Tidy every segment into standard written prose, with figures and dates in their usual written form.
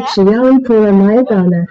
Przyjąłem pole Majdana.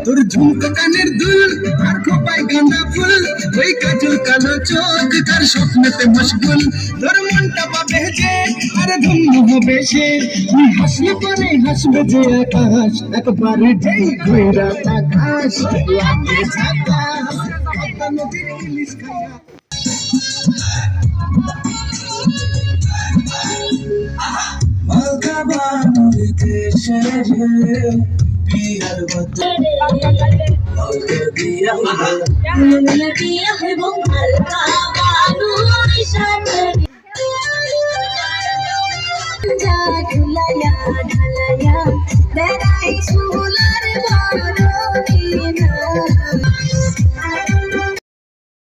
তোর ঝুমকা কানের দুল আর খোপায় গাঁদা ফুল ওই কাজল কালো চোখ তার স্বপ্নেতে মশগুল তোর মনটা পাবে যে আর ধন্য হবে সে তুই হাসলে পরে হাসবে যে আকাশ একবারে ঢেই ঘুরা আকাশ লাগে ঝাকাস পদ্মা নদীর ইলিশ খায়া বিয়ার